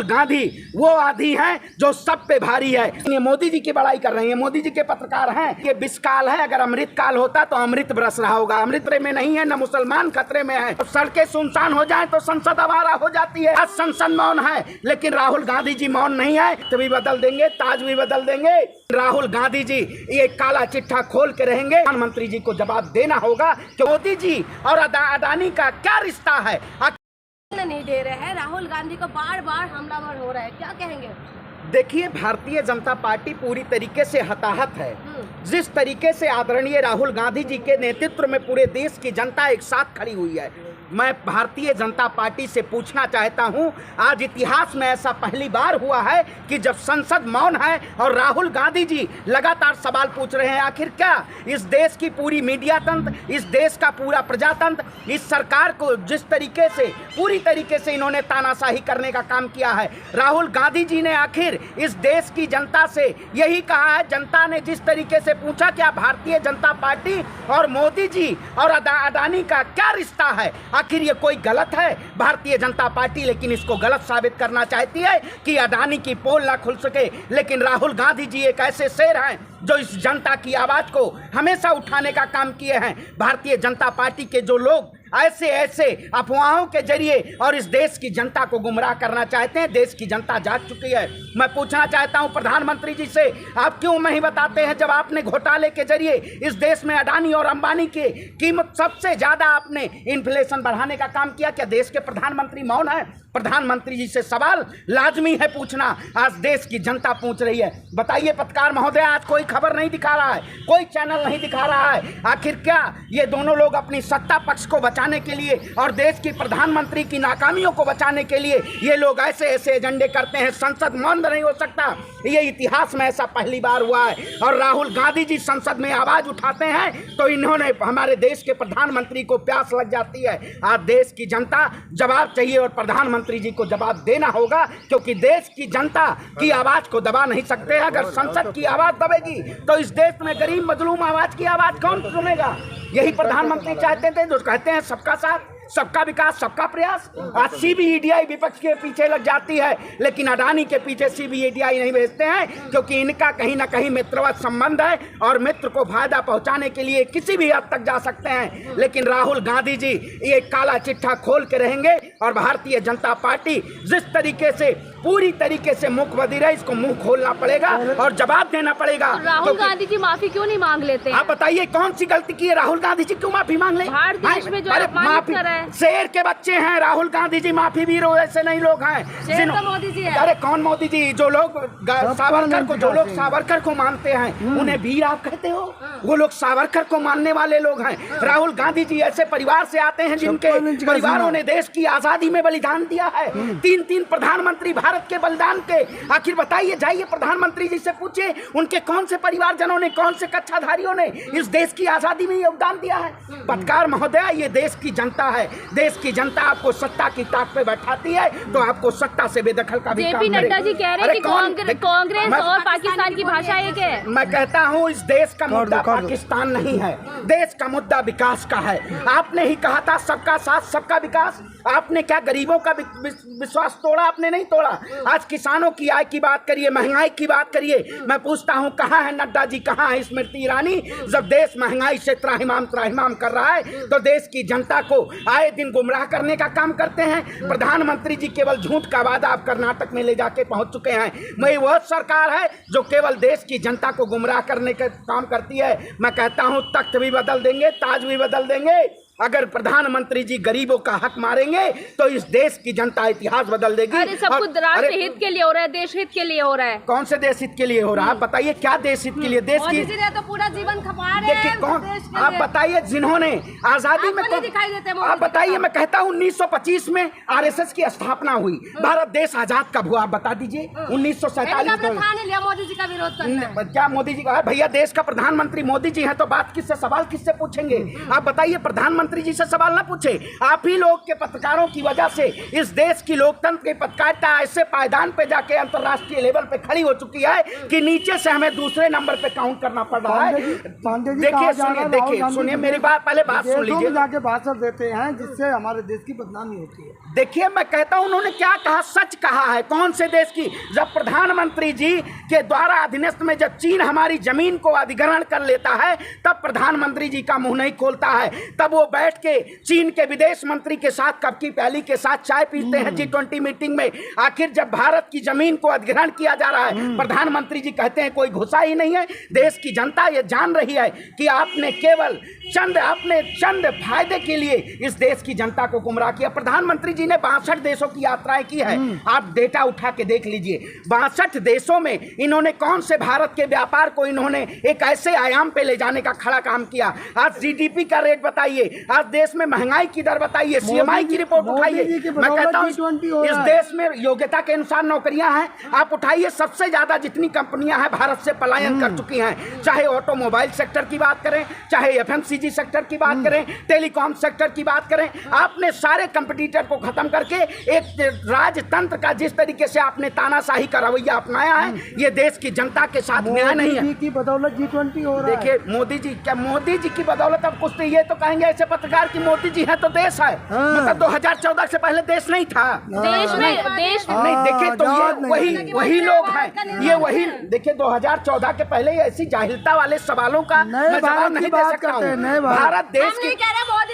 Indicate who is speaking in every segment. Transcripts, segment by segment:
Speaker 1: गांधी वो आंधी है जो सब पे भारी है। ये मोदी जी की बड़ाई कर रहे हैं, मोदी जी के पत्रकार हैं। ये विषकाल है, अगर अमृत काल होता तो अमृत बरस रहा होगा। अमृत में नहीं है, न मुसलमान खतरे में है। सड़कें सुनसान हो जाए तो संसद आवारा हो जाती है। आज संसद मौन है, लेकिन राहुल गांधी जी मौन नहीं है। तभी बदल देंगे, ताज भी बदल देंगे। राहुल गांधी जी ये काला चिट्ठा खोल के रहेंगे। प्रधानमंत्री जी को जवाब देना होगा कि मोदी जी और अडानी का क्या रिश्ता है।
Speaker 2: नहीं दे रहे हैं, राहुल गांधी को बार बार हमलावर हो रहा है, क्या कहेंगे?
Speaker 1: देखिए, भारतीय जनता पार्टी पूरी तरीके से हताहत है। जिस तरीके से आदरणीय राहुल गांधी जी के नेतृत्व में पूरे देश की जनता एक साथ खड़ी हुई है, मैं भारतीय जनता पार्टी से पूछना चाहता हूं, आज इतिहास में ऐसा पहली बार हुआ है कि जब संसद मौन है और राहुल गांधी जी लगातार सवाल पूछ रहे हैं। आखिर क्या इस देश की पूरी मीडिया तंत्र, इस देश का पूरा प्रजातंत्र, इस सरकार को जिस तरीके से पूरी तरीके से इन्होंने तानाशाही करने का काम किया है, राहुल गांधी जी ने आखिर इस देश की जनता से यही कहा है। जनता ने जिस तरीके से पूछा क्या भारतीय जनता पार्टी और मोदी जी और अडानी का क्या रिश्ता है, आखिर ये कोई गलत है? भारतीय जनता पार्टी लेकिन इसको गलत साबित करना चाहती है कि अडानी की पोल ना खुल सके। लेकिन राहुल गांधी जी एक ऐसे शेर हैं जो इस जनता की आवाज को हमेशा उठाने का काम किए हैं। भारतीय जनता पार्टी के जो लोग ऐसे ऐसे अफवाहों के जरिए और इस देश की जनता को गुमराह करना चाहते हैं, देश की जनता जाग चुकी है। मैं पूछना चाहता हूं प्रधानमंत्री जी से, आप क्यों नहीं बताते हैं जब आपने घोटाले के जरिए इस देश में अडानी और अंबानी की कीमत सबसे ज्यादा आपने इन्फ्लेशन बढ़ाने का काम किया? क्या देश के प्रधानमंत्री मौन है? प्रधानमंत्री जी से सवाल लाजमी है पूछना, आज देश की जनता पूछ रही है। बताइए पत्रकार महोदय, आज कोई खबर नहीं दिखा रहा है, कोई चैनल नहीं दिखा रहा है। आखिर क्या ये दोनों लोग अपनी सत्ता पक्ष को बचाने के लिए और देश की प्रधानमंत्री की नाकामियों को बचाने के लिए ये लोग ऐसे ऐसे एजेंडे करते हैं? संसद बंद नहीं हो सकता, ये इतिहास में ऐसा पहली बार हुआ है। और राहुल गांधी जी संसद में आवाज उठाते हैं तो इन्होंने हमारे देश के प्रधानमंत्री को प्यास लग जाती है। आज देश की जनता जवाब चाहिए और प्रधानमंत्री जी को जवाब देना होगा, क्योंकि देश की जनता की आवाज को दबा नहीं सकते। अगर संसद की आवाज दबेगी तो इस देश में गरीब मजलूम आवाज की आवाज कौन सुनेगा? यही प्रधानमंत्री चाहते थे, जो कहते हैं सबका साथ, सबका विकास, सबका प्रयास। आज सीबीआई विपक्ष के पीछे लग जाती है, लेकिन अडानी के पीछे सीबीआई नहीं भेजते हैं, क्योंकि इनका कहीं ना कहीं मित्रवत संबंध है और मित्र को फायदा पहुंचाने के लिए किसी भी हद तक जा सकते हैं। लेकिन राहुल गांधी जी ये काला चिट्ठा खोल के रहेंगे और भारतीय जनता पार्टी जिस तरीके से पूरी तरीके से मुख बधिर है, इसको मुंह खोलना पड़ेगा और जवाब देना पड़ेगा।
Speaker 2: तो राहुल गांधी जी माफी क्यों नहीं मांग लेते?
Speaker 1: आप बताइए कौन सी गलती की है? राहुल गांधी जी क्यों माफी मांग ले?
Speaker 2: भारत देश में जो अपमानित कर रहा है,
Speaker 1: शेर के बच्चे हैं राहुल गांधी जी, माफी भी ऐसे नहीं लोग हैं।
Speaker 2: शेर तो मोदी जी है।
Speaker 1: अरे कौन मोदी जी? जो लोग सावरकर को मानते हैं उन्हें वीर आप कहते हो? वो लोग सावरकर को मानने वाले लोग हैं। राहुल गांधी जी ऐसे परिवार से आते हैं जिनके परिवारों ने देश की आजादी में बलिदान दिया है। 3 प्रधानमंत्री भारत के बलिदान के। आखिर बताइए, जाइए प्रधानमंत्री जी से पूछिए उनके कौन से परिवारजनों ने, कौन से कच्छाधारियों ने इस देश की आजादी में योगदान दिया है। पत्रकार महोदय, ये देश की जनता है। देश की जनता आपको सत्ता की ताक पे बैठाती है तो आपको सत्ता से बेदखल का भी काम
Speaker 2: जेपी नड्डा जी कह रहे हैं कि कांग्रेस और पाकिस्तान की भाषा एक है।
Speaker 1: मैं कहता हूँ इस देश का मुद्दा पाकिस्तान नहीं है, देश का मुद्दा विकास का है। आपने ही कहा था सबका साथ सबका विकास। आपने क्या गरीबों का विश्वास तोड़ा? आपने नहीं तोड़ा। आज किसानों की आय की बात करिए, महंगाई की बात करिए। मैं पूछता हूँ कहाँ है नड्डा जी, कहाँ है स्मृति ईरानी? जब देश महंगाई से त्राहिमाम कर रहा है तो देश की जनता को आए दिन गुमराह करने का काम करते हैं। प्रधानमंत्री जी केवल झूठ का वादा आप कर्नाटक में ले जाके पहुंच चुके हैं। मैं वह सरकार है जो केवल देश की जनता को गुमराह करने का काम करती है। मैं कहता हूं तख्त भी बदल देंगे, ताज भी बदल देंगे। अगर प्रधानमंत्री जी गरीबों का हक मारेंगे तो इस देश की जनता इतिहास बदल देगी।
Speaker 2: अरे सब कुछ राष्ट्र हित के लिए हो रहा है, देश हित के लिए हो रहा है।
Speaker 1: कौन से देश हित के लिए हो रहा है? आप बताइए क्या देश हित के लिए? देश की
Speaker 2: तो पूरा जीवन खपा रहे हैं।
Speaker 1: कौन आप बताइए जिन्होंने आजादी में
Speaker 2: दिखाई देते हैं?
Speaker 1: आप बताइए। मैं कहता हूँ 1925 में आरएसएस की स्थापना हुई, भारत देश आजाद कब हुआ? आप बता दीजिए। 1947
Speaker 2: मोदी जी का विरोध करना
Speaker 1: क्या? मोदी जी का भैया देश का प्रधानमंत्री मोदी जी है तो बात किससे, सवाल किससे पूछेंगे? आप बताइए प्रधानमंत्री प्रधानमंत्री जी से सवाल ना पूछे। आप ही लोग के पत्रकारों की वजह से इस देश की लोकतंत्र की पत्रकारिता ऐसे पायदान पे जाके अंतर्राष्ट्रीय लेवल पे खड़ी हो चुकी है कि नीचे से हमें दूसरे नंबर पे काउंट करना पड़ रहा है। देखिए सुनिए मेरी बात, पहले बात सुन लीजिए।
Speaker 3: जाके भाषण देते हैं जिससे हमारे देश की बदनामी होती है।
Speaker 1: देखिए मैं कहता हूं उन्होंने क्या कहा, सच कहा है। कौन से देश की? जब प्रधानमंत्री जी के द्वारा अधीनस्थ में जब चीन हमारी जमीन को अधिग्रहण कर लेता है तब प्रधानमंत्री जी का मुंह नहीं खोलता है। तब वो बैठ के चीन के विदेश मंत्री के साथ कप की प्याली के साथ चाय पीते हैं G20 मीटिंग में। आखिर जब भारत की जमीन को अधिग्रहण किया जा रहा है प्रधानमंत्री जी कहते हैं कोई घुसा ही नहीं है। देश की जनता ये जान रही है कि आपने केवल चंद फायदे के लिए इस देश की जनता को गुमराह किया। प्रधानमंत्री जी ने 62 देशों की यात्राएं की है। आप डेटा उठा के देख लीजिए 62 देशों में इन्होंने कौन से भारत के व्यापार को इन्होंने एक ऐसे आयाम पे ले जाने का खड़ा काम किया। आज जीडीपी का रेट बताइए, आज देश में महंगाई की दर बताइए, सीएमआई की रिपोर्ट उठाइए। मैं कहता हूं इस देश में योग्यता के अनुसार नौकरियां हैं, आप उठाइए। सबसे ज्यादा जितनी कंपनियां हैं भारत से पलायन कर चुकी हैं, चाहे ऑटोमोबाइल सेक्टर की बात करें, चाहे एफएमसीजी सेक्टर की बात करें, टेलीकॉम सेक्टर की बात करें। आपने सारे कंपटीटर को खत्म करके एक राजतंत्र का जिस तरीके से आपने तानाशाही का रवैया अपनाया है, ये देश की जनता के साथ न्याय नहीं है।
Speaker 3: मोदी जी की बदौलत G20 हो रहा है।
Speaker 1: देखिए मोदी जी, क्या मोदी जी की बदौलत? अब कुछ ये तो कहेंगे ऐसे पत्रकार की मोदी जी है तो देश है। मतलब 2014 से पहले देश नहीं था।
Speaker 2: देश
Speaker 1: नहीं देखिए तो ये वही लोग हैं, ये वही। देखिए 2014 के पहले ऐसी जाहिलता वाले सवालों का मैं जवाब नहीं दे सकता हूँ। भारत देश की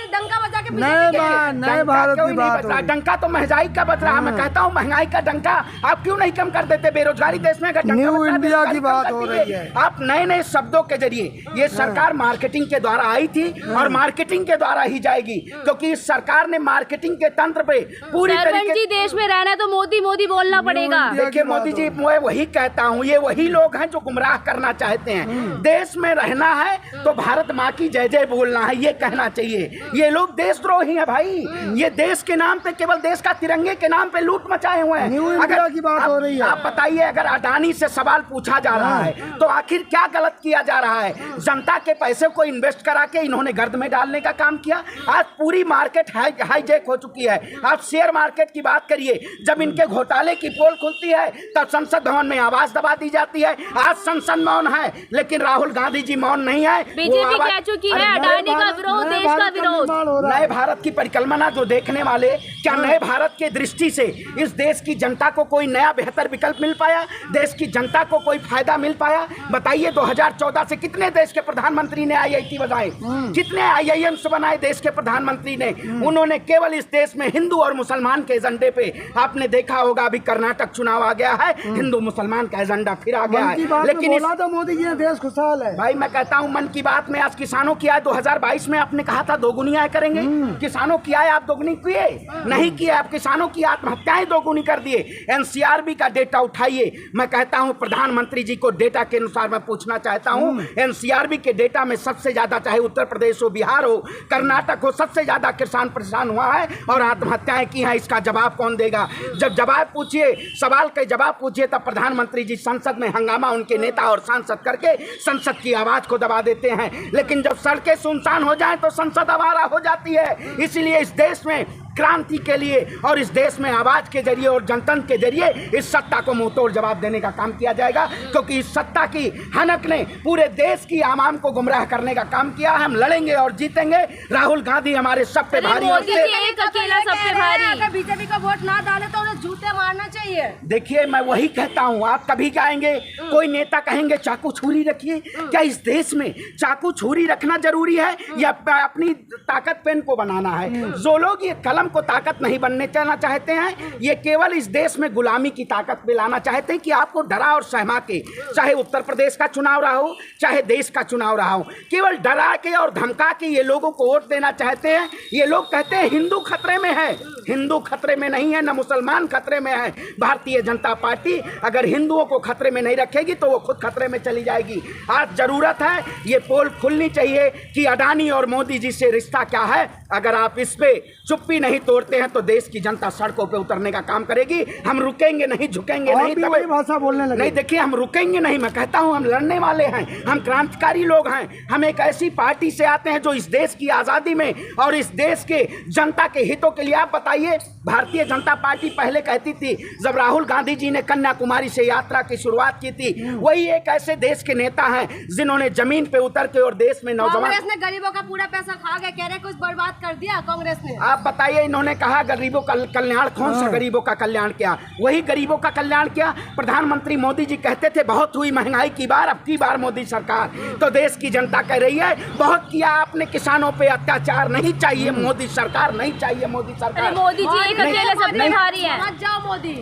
Speaker 2: डंका बजा के
Speaker 3: नए भारत की बात हो।
Speaker 1: डंका तो महंगाई का बज रहा है। मैं कहता हूँ महंगाई का डंका आप क्यों नहीं कम कर देते? बेरोजगारी देश में
Speaker 3: न्यू इंडिया की बात हो रही है।
Speaker 1: आप नए नए शब्दों के जरिए, ये सरकार मार्केटिंग के द्वारा आई थी और मार्केटिंग के द्वारा ही जाएगी, क्योंकि इस सरकार ने मार्केटिंग के तंत्र पे पूरी तरीके
Speaker 2: से देश में रहना है तो मोदी मोदी बोलना पड़ेगा।
Speaker 1: देखिए मोदी जी, मैं वही कहता हूँ ये वही लोग हैं जो गुमराह करना चाहते हैं। देश में रहना है तो भारत माँ की जय जय बोलना है, ये कहना चाहिए। ये लोग देशद्रोही हैं भाई। ये देश के नाम पे, केवल देश का तिरंगे के नाम पे लूट मचाए हुए हैं।
Speaker 3: न्यू इंडिया की बात हो रही है।
Speaker 1: आप बताइए, अगर अडानी से सवाल पूछा जा रहा है तो आखिर क्या गलत किया जा रहा है? जनता के पैसे को इन्वेस्ट करा के इन्होंने गर्द में डालने का काम किया। आज पूरी मार्केट हाईजैक हो चुकी है। आप शेयर मार्केट की बात करिए, जब इनके घोटाले की पोल खुलती है तब संसद भवन में आवाज दबा दी जाती है। आज संसद मौन है लेकिन राहुल गांधी जी मौन नहीं है।
Speaker 2: बीजेपी कह चुकी है अडानी का विरोध, देश का विरोध।
Speaker 1: नए भारत की परिकल्पना जो देखने वाले, क्या नए भारत के दृष्टि से इस देश की जनता को कोई नया बेहतर विकल्प मिल पाया? देश की जनता को कोई फायदा मिल पाया? बताइए 2014 से कितने देश के प्रधानमंत्री ने IIT बनाए, कितने IIMs बनाए देश के प्रधानमंत्री ने? उन्होंने केवल इस देश में हिंदू और मुसलमान के एजेंडे पे, आपने देखा होगा अभी कर्नाटक चुनाव आ गया है, हिंदू मुसलमान का एजेंडा फिर आ गया है। लेकिन
Speaker 3: तो मोदी जी ने देश खुशहाल है
Speaker 1: भाई। मैं कहता हूं मन की बात में आज किसानों की आय 2022 में आपने कहा था दोगुनी आय करेंगे। किसानों की आय आप दोगुनी किए नहीं किए, आप किसानों की आत्महत्याएं दोगुनी कर दिए। NCRB का डेटा उठाइए। मैं कहता हूं प्रधानमंत्री जी को डेटा के अनुसार मैं पूछना चाहता हूं, NCRB के डेटा में सबसे ज्यादा, चाहे उत्तर प्रदेश हो, बिहार हो, कर्नाटक हो, सबसे ज्यादा किसान परेशान हुआ है और आत्महत्याएं की हैं। इसका जवाब कौन देगा? जब जवाब पूछिए, सवाल के जवाब पूछिए, तब प्रधानमंत्री जी संसद में हंगामा उनके नेता और सांसद करके संसद की आवाज को दबा देते हैं। लेकिन जब सड़कें सुनसान हो जाएं तो संसद आवारा हो जाती है। इसलिए इस देश में क्रांति के लिए और इस देश में आवाज के जरिए और जनतंत्र के जरिए इस सत्ता को मुंहतोड़ जवाब देने का काम किया जाएगा, क्योंकि इस सत्ता की हनक ने पूरे देश की आवाम को गुमराह करने का काम किया है। हम लड़ेंगे और जीतेंगे। राहुल गांधी हमारे सब पे भारी
Speaker 2: और अकेला सब पे भारी। अगर बीजेपी का वोट ना डाले तो उन्हें जूते मारना चाहिए।
Speaker 1: देखिए मैं वही कहता हूँ, आप कभी कहेंगे, कोई नेता कहेंगे चाकू छुरी रखिए। क्या इस देश में चाकू छुरी रखना जरूरी है या अपनी ताकत पेन को बनाना है? जो लोग ये कलम को ताकत नहीं बनने देना चाहते हैं, ये केवल इस देश में गुलामी की ताकत में लाना चाहते हैं कि आपको डरा और सहमा के, चाहे उत्तर प्रदेश का चुनाव रहा हो, चाहे देश का चुनाव रहा हो, केवल डरा के और धमका के ये लोगों को वोट देना चाहते हैं। ये लोग कहते हैं हिंदू खतरे में है। हिंदू खतरे में नहीं है, न मुसलमान खतरे में है। भारतीय जनता पार्टी अगर हिंदुओं को खतरे में नहीं रखेगी तो वो खुद खतरे में चली जाएगी। आज जरूरत है ये पोल खुलनी चाहिए कि अडानी और मोदी जी से रिश्ता क्या है। अगर आप इस पे चुप्पी नहीं नहीं तोड़ते हैं तो देश की जनता सड़कों पे उतरने का काम करेगी। हम रुकेंगे नहीं, झुकेंगे नहीं।
Speaker 3: भी वही भाषा बोलने लगे।
Speaker 1: नहीं, देखिए, हम रुकेंगे नहीं। मैं कहता हूं हम लड़ने वाले हैं, हम क्रांतिकारी लोग हैं। हम एक ऐसी पार्टी से आते हैं जो इस देश की आज़ादी में और इस देश के जनता के हितों के लिए। आप बताइए, भारतीय जनता पार्टी पहले कहती थी, जब राहुल गांधी जी ने कन्याकुमारी से यात्रा की शुरुआत की थी, वही एक ऐसे देश के नेता हैं जिन्होंने जमीन पे उतर के और देश में नौजवान।
Speaker 2: कांग्रेस ने गरीबों का पूरा पैसा खा गया, कह रहे कुछ बर्बाद कर दिया कांग्रेस ने।
Speaker 1: आप बताइए, इन्होंने कहा गरीबों का कल्याण, कौन सा गरीबों का कल्याण किया? वही गरीबों का कल्याण किया। प्रधानमंत्री मोदी जी कहते थे बहुत हुई महंगाई की बार, अब की बार मोदी सरकार। तो देश की जनता कह रही है बहुत किया आपने किसानों पे अत्याचार, नहीं चाहिए मोदी सरकार, नहीं चाहिए मोदी सरकार।
Speaker 2: मोदी जी एक अकेले सब पे भारी है। मत जाओ मोदी।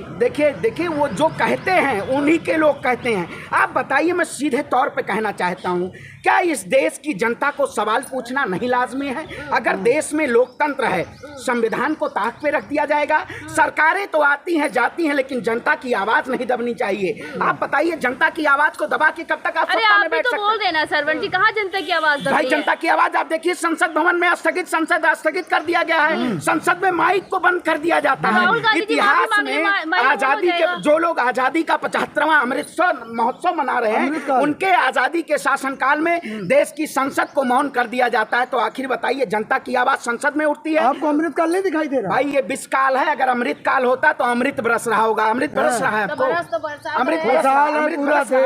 Speaker 1: देखिए वो जो कहते हैं उन्हीं के लोग कहते हैं। आप बताइए, मैं सीधे तौर पे कहना चाहता हूं, क्या इस देश की जनता को सवाल पूछना नहीं लाजमी है? अगर देश में लोकतंत्र है, संविधान को ताक पे रख दिया जाएगा। सरकारें तो आती हैं जाती हैं, लेकिन जनता की आवाज नहीं दबनी चाहिए। आप बताइए, जनता की आवाज को दबा के कब तक आप सत्ता में बैठ सकते हैं?
Speaker 2: बोल देना सरवण जी, कहाँ जनता की आवाज?
Speaker 1: भाई, जनता की आवाज आप देखिए, संसद भवन में संसद स्थगित कर दिया गया है। संसद में माइक को बंद कर दिया जाता है। इतिहास में आजादी के जो लोग आजादी का 75वां अमृतसर महोत्सव मना रहे हैं, उनके आजादी के शासनकाल में देश की संसद को मौन कर दिया जाता है। तो आखिर बताइए, जनता की आवाज संसद में उठती है।
Speaker 3: आपको अमृतकाल नहीं दिखाई दे रहा?
Speaker 1: भाई, ये विषकाल है। अगर अमृतकाल होता तो अमृत बरस रहा होगा। अमृत बरस रहा है आपको?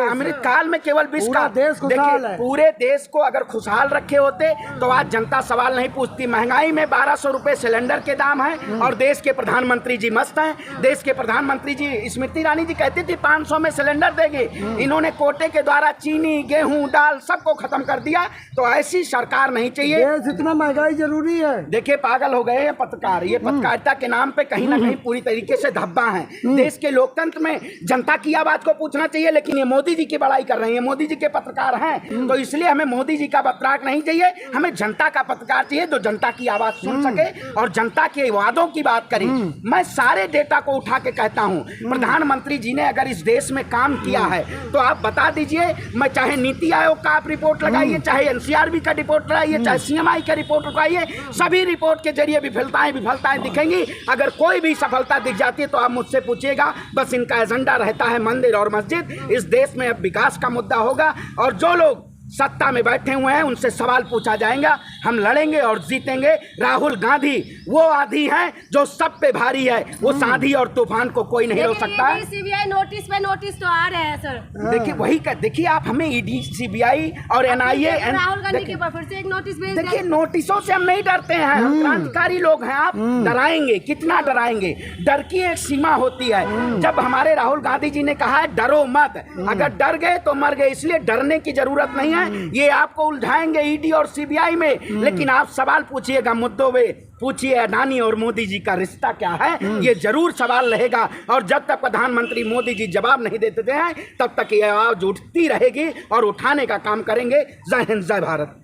Speaker 1: अमृत काल में केवल विष का
Speaker 3: देश खुशहाल है।
Speaker 1: पूरे देश को अगर खुशहाल रखे होते तो आज जनता सवाल नहीं पूछती। महंगाई में 1200 रुपए सिलेंडर के दाम है और देश के प्रधानमंत्री जी मस्त हैं। देश के प्रधानमंत्री जी, स्मृति ईरानी जी कहती थी 500 में सिलेंडर देंगे। इन्होंने कोटे के द्वारा चीनी, गेहूं, दाल सबको खत्म कर दिया। तो ऐसी सरकार नहीं चाहिए।
Speaker 3: इतना महंगाई जरूरी है।
Speaker 1: देखिए, पागल हो गए हैं पत्रकार। ये पत्रकारिता के नाम पे कहीं ना कहीं पूरी तरीके से धब्बा है। देश के लोकतंत्र में जनता की आवाज को पूछना चाहिए, लेकिन ये मोदी जी की बड़ाई कर रहे हैं। मोदी जी के पत्रकार हैं, तो इसलिए हमें मोदी जी का पत्रकार नहीं चाहिए, हमें जनता का पत्रकार चाहिए जो जनता की आवाज सुन सके और जनता के वादों की बात करे। मैं सारे डेटा को उठा के कहता हूं, प्रधानमंत्री जी ने अगर इस देश में काम किया है तो आप बता दीजिए। मैं चाहे नीति आयोग का आप रिपोर्ट लगाइए, चाहे एनसीआरबी का रिपोर्ट लगाइए, चाहे सीएमआई का रिपोर्ट लगाइए, सभी रिपोर्ट के जरिए विफलताएं दिखेंगी। अगर कोई भी सफलता दिख जाती है तो आप मुझसे पूछिएगा। बस इनका एजेंडा रहता है मंदिर और मस्जिद। इस देश में अब विकास का मुद्दा होगा और जो लोग सत्ता में बैठे हुए हैं उनसे सवाल पूछा जाएगा। हम लड़ेंगे और जीतेंगे। राहुल गांधी वो आंधी है जो सब पे भारी है। वो आंधी और तूफान को कोई नहीं रोक सकता।
Speaker 2: सीबीआई नोटिस पे नोटिस तो आ रहे हैं सर।
Speaker 1: देखिए, वही देखिए, आप हमें ईडी, सीबीआई और एनआईए,
Speaker 2: राहुल गांधी के ऊपर फिर से एक नोटिस भेज।
Speaker 1: देखिए, नोटिसों से हम नहीं डरते हैं। हम क्रांतिकारी लोग हैं। आप डराएंगे, कितना डराएंगे? डर की एक सीमा होती है। जब हमारे राहुल गांधी जी ने कहा है डरो मत, अगर डर गए तो मर गए, इसलिए डरने की जरूरत नहीं है। ये आपको उलझाएंगे ईडी और सीबीआई में, लेकिन आप सवाल पूछिएगा मुद्दों में। पूछिए अडानी और मोदी जी का रिश्ता क्या है, ये जरूर सवाल रहेगा। और जब तक प्रधानमंत्री मोदी जी जवाब नहीं देते हैं तब तक ये आवाज उठती रहेगी और उठाने का काम करेंगे। जय हिंद, जय भारत।